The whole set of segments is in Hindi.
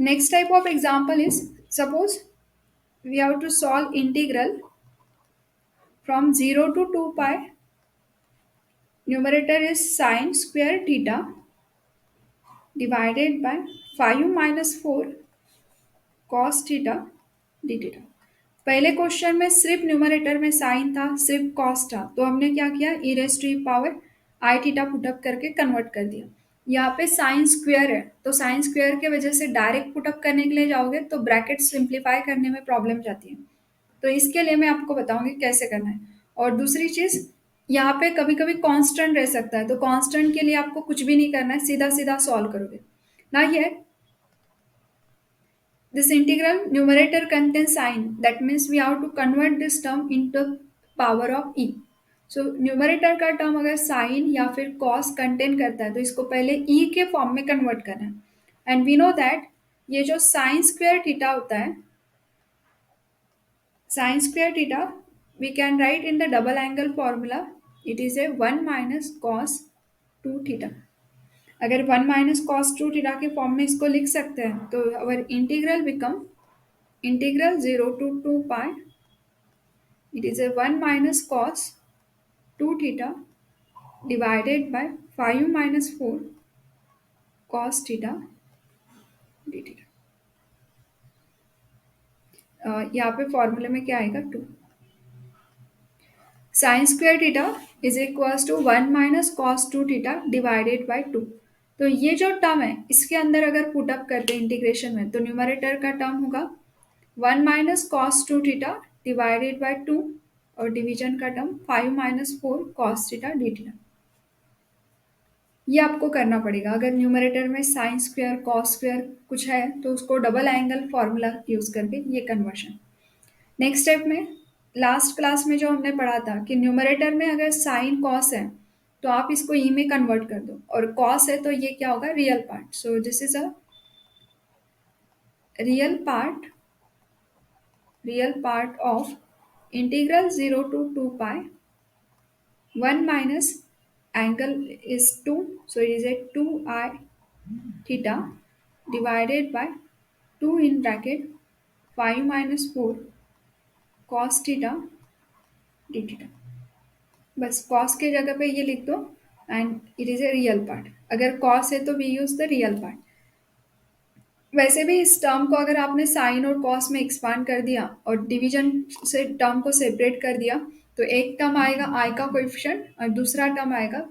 Next type of example is, suppose we have to solve integral from 0 to 2 pi. Numerator is sine square theta divided by 5 minus 4 cos theta D theta. पहले क्वेश्चन में सिर्फ न्यूमरेटर में साइन था, सिर्फ कॉस था, तो हमने क्या किया, e raise to power i theta put up करके कन्वर्ट कर दिया। यहाँ पे साइन स्क्वायर है, तो साइन स्क्वायर के वजह से डायरेक्ट पुटअप करने के लिए जाओगे तो ब्रैकेट सिंप्लीफाई करने में प्रॉब्लम जाती है। तो इसके लिए मैं आपको बताऊंगी कैसे करना है। और दूसरी चीज, यहाँ पे कभी कभी कांस्टेंट रह सकता है, तो कांस्टेंट के लिए आपको कुछ भी नहीं करना है, सीधा सीधा सॉल्व करोगे ना। ये this integral numerator contains sign, that means we have to convert this term into power of e. So numerator का टर्म अगर साइन या फिर कॉस कंटेन करता है तो इसको पहले e के फॉर्म में कन्वर्ट करना है। एंड वी नो दैट ये जो साइन स्क्वायर थीटा होता है, sine square theta we can write in the double angle formula, it is a 1 minus cos 2 theta. अगर 1 माइनस कॉस 2 थीटा के फॉर्म में इसको लिख सकते हैं तो our integral become integral 0 to 2 pi, it is a 1 minus cos 2 theta divided by 5 minus 4 cos theta d theta। यहाँ पे फॉर्मूले में क्या आएगा, 2 sine square theta is equals to 1 minus cos 2 theta divided by 2। तो ये जो टर्म है इसके अंदर अगर पुटअप करते हैं इंटीग्रेशन में, तो न्यूमरेटर का टर्म होगा 1 minus cos 2 theta divided by 2 और डिवीजन का term 5 minus 4 cos theta D theta. ये आपको करना पड़ेगा। अगर न्यूमरेटर में साइन स्क्वायर कॉस स्क्वायर कुछ है तो उसको डबल एंगल फॉर्मूला यूज करके ये कन्वर्शन। नेक्स्ट स्टेप में, लास्ट क्लास में जो हमने पढ़ा था कि न्यूमरेटर में अगर साइन कॉस है तो आप इसको ई में कन्वर्ट कर दो, और कॉस है तो ये क्या होगा, real part. So this is a real part, real part of integral 0 to 2 pi 1 minus angle is 2, so it is a 2 I theta divided by 2 in bracket 5 minus 4 cos theta d theta। बस cos के जगह पे ये लिख दो and it is a real part. अगर cos है तो we use the real part. वैसे भी इस टर्म को अगर आपने साइन और कॉस में एक्सपांड कर दिया और डिवीजन से टर्म को सेपरेट कर दिया तो एक टर्म आएगा आई का कोएफिशिएंट और दूसरा टर्म आएगा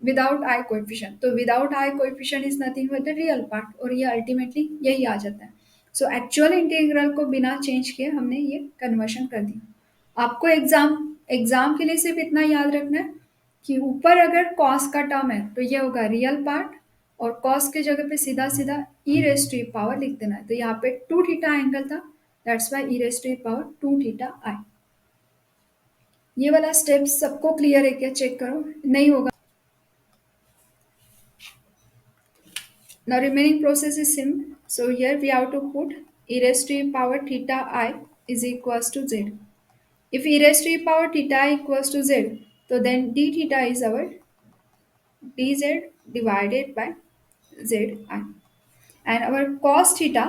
विदाउट आई कोएफिशिएंट। तो without I coefficient is nothing but the real part, और ये अल्टीमेटली यही आ जाता है। सो एक्चुअल इंटीग्रल को बिना चेंज किए हमने ये कन्वर्शन कर दिया। आपको एग्जाम एग्जाम के लिए सिर्फ इतना याद रखना है कि ऊपर अगर कॉस का टर्म है तो ये होगा रियल पार्ट, और कॉस के जगह पे सीधा सीधा ई रेस टू पावर लिख देना है। तो यहाँ पे 2 थीटा एंगल था, that's why e raise to power 2 theta i. ये वाला स्टेप सबको क्लियर है क्या, चेक करो, नहीं होगा। Now remaining process is same. So here we have to put e raised to power theta I is equals to z. If e raised to power theta I equals to z, so then d theta is our dz divided by zi, and our cos theta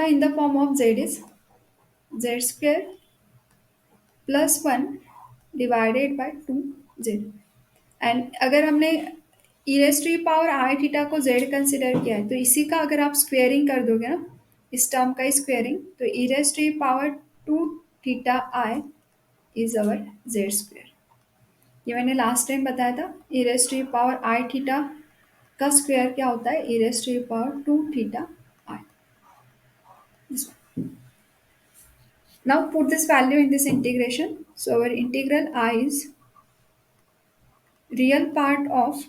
in the form of z is z square plus 1 divided by 2z। And अगर हमने e raise to power i theta को जेड कंसिडर किया है तो इसी का अगर आप स्क्वेयरिंग कर दोगे ना, इस टर्म का स्क्वेयरिंग, तो e raise to power 2 theta i is our Z square. ये मैंने लास्ट टाइम बताया था, e raise to power i theta का स्क्वेयर क्या होता है, e raise to power 2 theta i. Now put this value in this integration. So our integral i is real part of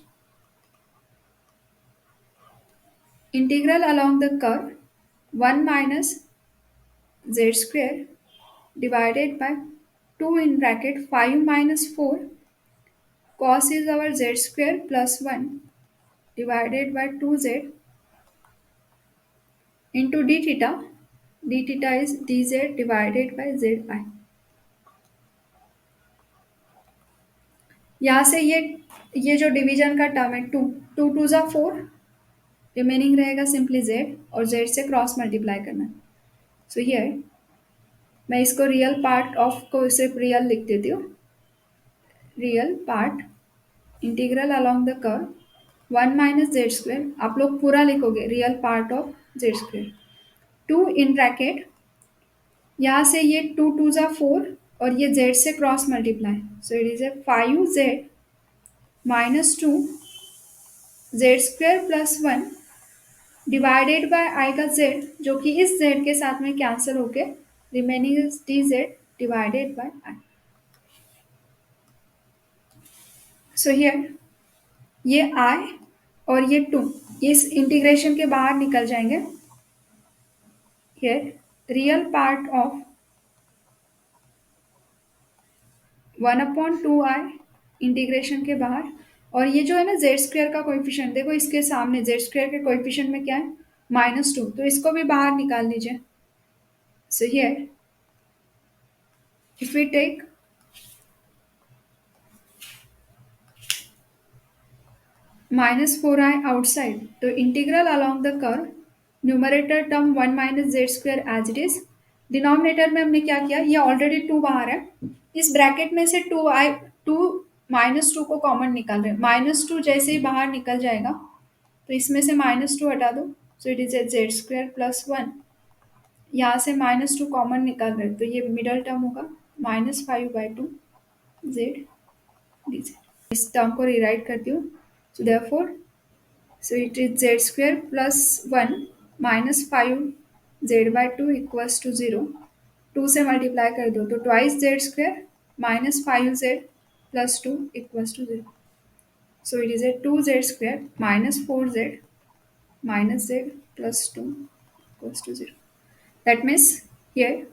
integral along the curve 1 minus z square divided by 2 in bracket 5 minus 4 cos is our z square plus 1 divided by 2z into d theta. D theta is dz divided by zi। यहाँ से ये ये जो डिवीजन का टर्म है टू, टू टू ज़ा फोर, रिमेनिंग रहेगा सिंपली जेड और जेड से क्रॉस मल्टीप्लाई करना है। सो हियर मैं इसको रियल पार्ट ऑफ को सिर्फ रियल लिख देती हूँ। Real part integral along the curve one minus z square, आप लोग पूरा लिखोगे real part of z square, two in bracket, यहाँ से ये टू टू ज़ा फोर और ये जेड से cross multiply, so it is A five Z minus to z square plus one divided by आएगा जेड जो कि इस जेड के साथ में कैंसिल होके remaining is D Z divided by I. So here ये आई और ये टू इस इंटीग्रेशन के बाहर निकल जाएंगे। Here real part of one upon two I integration के बाहर, और ये जो है ना जेड स्क्वेयर का कोएफिशिएंट, देखो इसके सामने जेड स्क्वेयर के कोएफिशिएंट में क्या है माइनस टू, तो इसको भी बाहर निकाल लीजिए। So here if we take minus 4i outside, तो integral along the curve numerator term one minus z square as it is, denominator में हमने क्या किया, ये ऑलरेडी टू बाहर है, इस ब्रैकेट में से टू माइनस टू को कॉमन निकाल रहे हैं, माइनस टू जैसे ही बाहर निकल जाएगा तो इसमें से माइनस टू हटा दो, सो it is a Z square plus one, यहाँ से माइनस टू कॉमन निकाल रहे हैं तो ये मिडल टर्म होगा minus five by two Z D Z. इस टर्म को रिराइट करती हूँ, so therefore so it is z square plus 1 minus 5 z by 2 equals to 0, 2 से मल्टीप्लाई कर दो तो twice z square minus five z plus two equals to zero, so it is a two z square minus four z minus z plus two equals to zero, that means here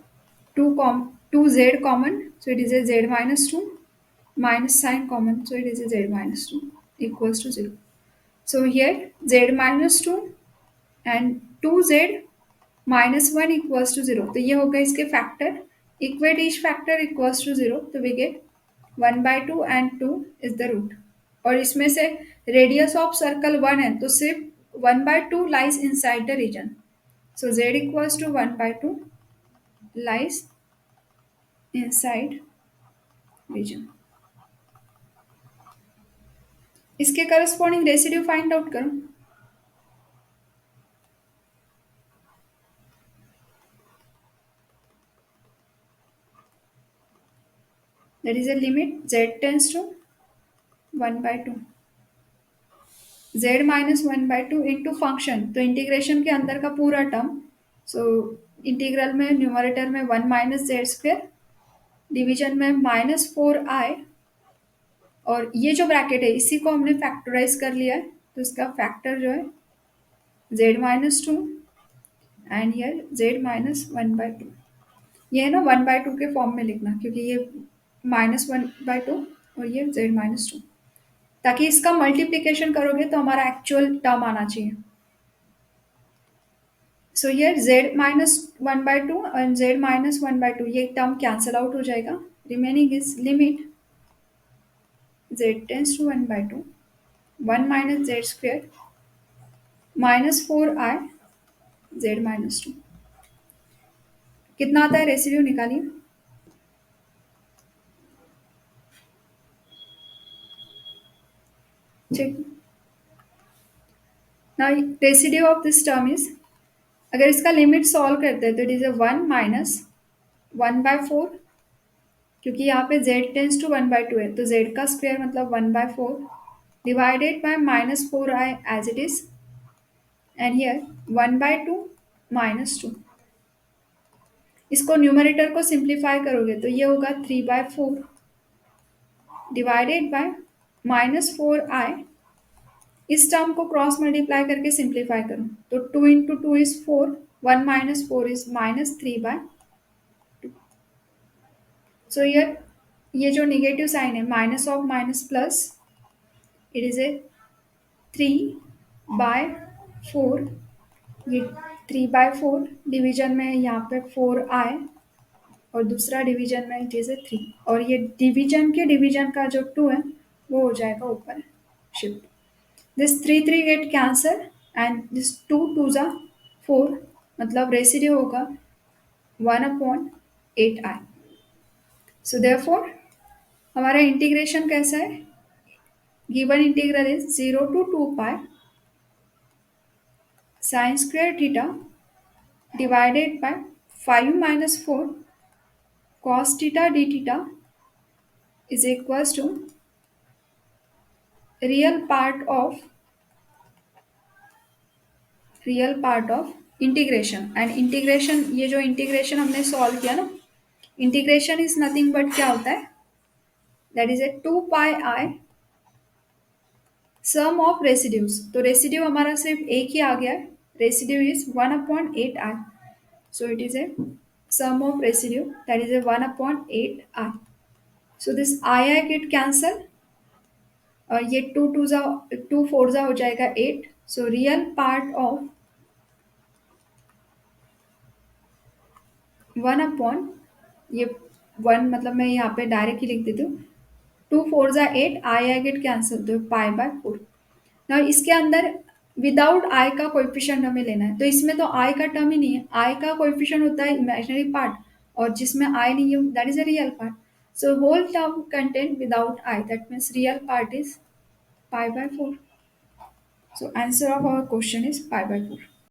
two z common, so it is a z minus two minus sign common, so it is a z minus 2 equals to 0. So here z minus 2 and 2z minus 1 equals to 0. तो ये होगा इसके factor, equate each factor equals to 0, तो we get 1 by 2 and 2 is the root, और इसमें से रेडियस ऑफ सर्कल 1 है तो सिर्फ 1 by 2 lies inside the region, so z equals to 1 by 2 lies inside region। इसके करस्पॉन्डिंग रेसिड्यू फाइंड आउट करो। That is a limit z tends to 1 by 2, z minus 1 by 2 into function, तो इंटीग्रेशन के अंदर का पूरा टर्म, सो इंटीग्रल में न्यूमरेटर में 1 माइनस जेड स्क्वेयर, डिवीजन में माइनस फोर आई, और ये जो ब्रैकेट है इसी को हमने फैक्टराइज कर लिया है तो इसका फैक्टर जो है z minus to and here z minus one by two, ये है ना वन बाई टू के फॉर्म में लिखना क्योंकि ये माइनस वन बाई टू और ये z माइनस टू, ताकि इसका मल्टीप्लिकेशन करोगे तो हमारा एक्चुअल टर्म आना चाहिए। So here z minus one by two and z minus one by two ये टर्म कैंसिल आउट हो जाएगा, remaining is limit z tends to one by two, one minus z square minus four i z minus two, कितना आता है रेसिड्यू निकालिए। Check now residue of this term is, अगर इसका लिमिट सॉल्व करते हैं तो it is a one minus one by four, क्योंकि यहाँ पे z tends to one by two है तो z का स्क्वायर मतलब one by four divided by minus four i as it is, and here one by two minus two, इसको न्यूमरेटर को सिंप्लीफाई करोगे तो ये होगा three by four divided by minus four i, इस टर्म को क्रॉस मल्टीप्लाई करके सिंप्लीफाई करो तो two into two is four, one minus four is minus three by to, सो ये जो निगेटिव साइन है minus of minus plus, it is A three by four, ये थ्री बाय फोर डिवीजन में यहाँ पे फोर आए और दूसरा डिवीजन में इट इज ए थ्री, और ये डिवीजन के डिवीजन का जो टू है वो हो जाएगा ऊपर shift. This three three get cancel and this two two ज़ा फोर, मतलब रेसिड्यू होगा 1/8i. सो देयरफॉर हमारा इंटीग्रेशन कैसा है? Given integral is 0 to 2 pi sin square theta divided by 5 minus 4 cos theta d theta is equals to real part of integration. And integration, ये जो इंटीग्रेशन हमने सॉल्व किया ना, इंटीग्रेशन इज नथिंग बट क्या होता है? That is a 2 pi i sum of residues. तो रेसिड्यू हमारा सिर्फ एक ही आ गया है. Residue is 1/8i. So it is a sum of residue, that is a 1/8i. So this I get cancel और ये टू टू जा टू फोर जा हो जाएगा 8. सो रियल पार्ट ऑफ 1 ये 1, मतलब मैं यहाँ पे डायरेक्ट ही लिख देती हूँ. 2 4 जा 8, आई गेट कैंसल, तो π/4. ना इसके अंदर विदाउट आई का कोएफिशिएंट हमें लेना है, तो इसमें तो आई का टर्म ही नहीं है. आई का कोएफिशिएंट होता है इमेजिनरी पार्ट, और जिसमें आई नहीं है that is a real part. So whole term content without i, that means real part is π/4. So answer of our question is π/4.